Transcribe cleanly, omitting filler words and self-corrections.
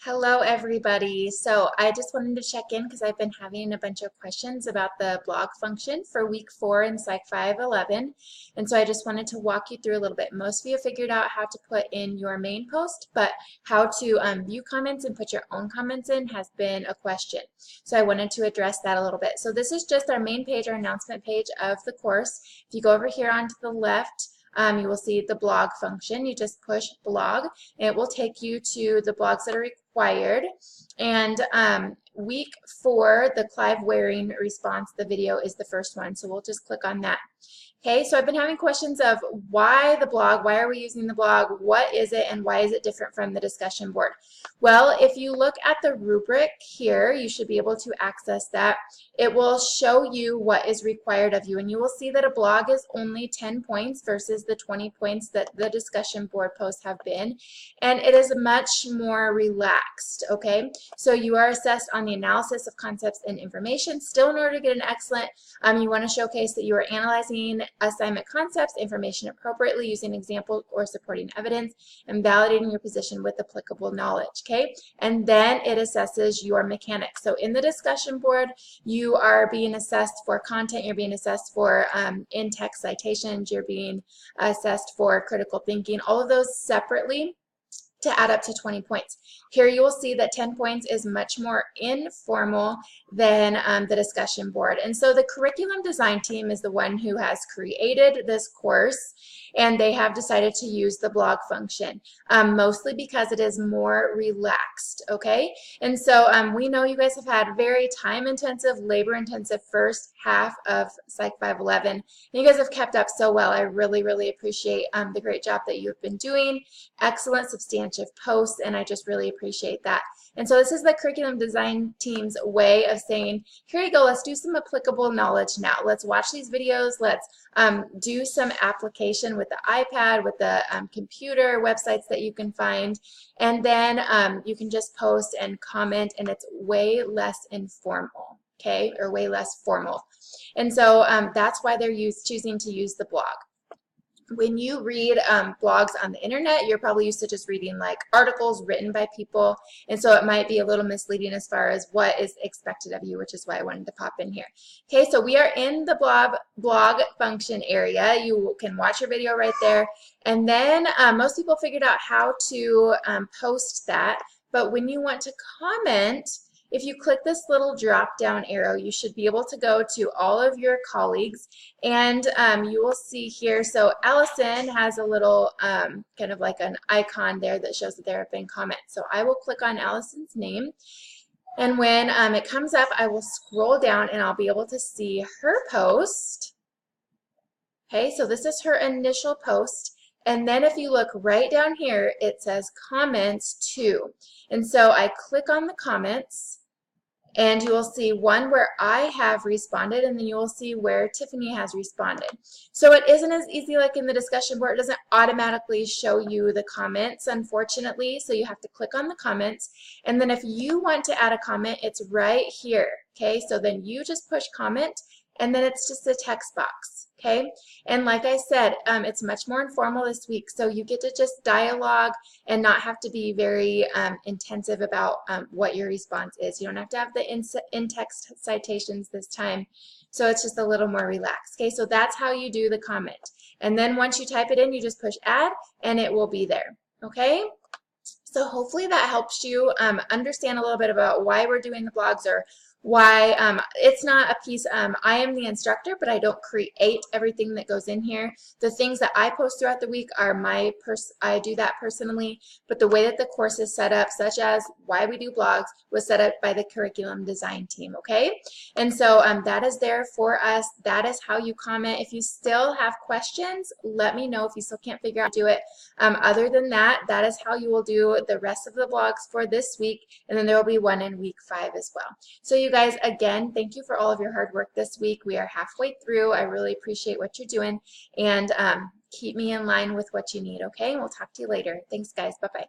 Hello, everybody. So I just wanted to check in because I've been having a bunch of questions about the blog function for week 4 in Psych 511. And so I just wanted to walk you through a little bit. Most of you figured out how to put in your main post, but how to view comments and put your own comments in has been a question. So I wanted to address that a little bit. So this is just our main page, our announcement page of the course. If you go over here onto the left, you will see the blog function. You just push blog, and it will take you to the blogs that are required. And week 4, the Clive Waring response, the video is the first one. So we'll just click on that. Okay, so I've been having questions of why the blog, why are we using the blog, what is it, and why is it different from the discussion board? Well, if you look at the rubric here, you should be able to access that. It will show you what is required of you, and you will see that a blog is only 10 points versus the 20 points that the discussion board posts have been, and it is much more relaxed, okay? So you are assessed on the analysis of concepts and information. Still, in order to get an excellent, you want to showcase that you are analyzing assignment concepts, information appropriately, using examples or supporting evidence, and validating your position with applicable knowledge, okay? And then it assesses your mechanics. So in the discussion board, you are being assessed for content, you're being assessed for in-text citations, you're being assessed for critical thinking, all of those separately to add up to 20 points. Here you will see that 10 points is much more informal than the discussion board. And so the curriculum design team is the one who has created this course, and they have decided to use the blog function, mostly because it is more relaxed, okay? And so we know you guys have had very time-intensive, labor-intensive first half of Psych 511, and you guys have kept up so well. I really, really appreciate the great job that you've been doing. Excellent, substantive posts, and I just really appreciate that. And so this is the curriculum design team's way of saying, here you go, let's do some applicable knowledge now. Let's watch these videos. Let's do some application with the iPad, with the computer websites that you can find. And then you can just post and comment, and it's way less informal, okay, or way less formal. And so that's why they're choosing to use the blog. When you read blogs on the internet, you're probably used to just reading like articles written by people, and so it might be a little misleading as far as what is expected of you, which is why I wanted to pop in here. Okay, so we are in the blog function area. You can watch your video right there, and then most people figured out how to post that, but when you want to comment, if you click this little drop down arrow, you should be able to go to all of your colleagues, and you will see here, so Allison has a little kind of like an icon there that shows that there have been comments. So I will click on Allison's name, and when it comes up, I will scroll down and I'll be able to see her post. Okay, so this is her initial post. And then if you look right down here, it says comments too. And so I click on the comments, and you will see one where I have responded, and then you will see where Tiffany has responded. So it isn't as easy like in the discussion board. It doesn't automatically show you the comments, unfortunately, so you have to click on the comments. And then if you want to add a comment, it's right here, okay? So then you just push comment, and then it's just a text box, okay? And like I said, it's much more informal this week, so you get to just dialogue and not have to be very intensive about what your response is. You don't have to have the in-text citations this time, so it's just a little more relaxed, okay? So that's how you do the comment. And then once you type it in, you just push add, and it will be there, okay? So hopefully that helps you understand a little bit about why we're doing the blogs, or why it's not a piece. I am the instructor, but I don't create everything that goes in here. The things that I post throughout the week are I do that personally, but the way that the course is set up, such as why we do blogs, was set up by the curriculum design team, okay? And so that is there for us. That is how you comment. If you still have questions, let me know if you still can't figure out how to do it. Other than that, that is how you will do the rest of the blogs for this week, and then there will be one in week 5 as well. So you guys, again, thank you for all of your hard work this week. We are halfway through. I really appreciate what you're doing, and keep me in line with what you need, okay? We'll talk to you later. Thanks, guys. Bye-bye.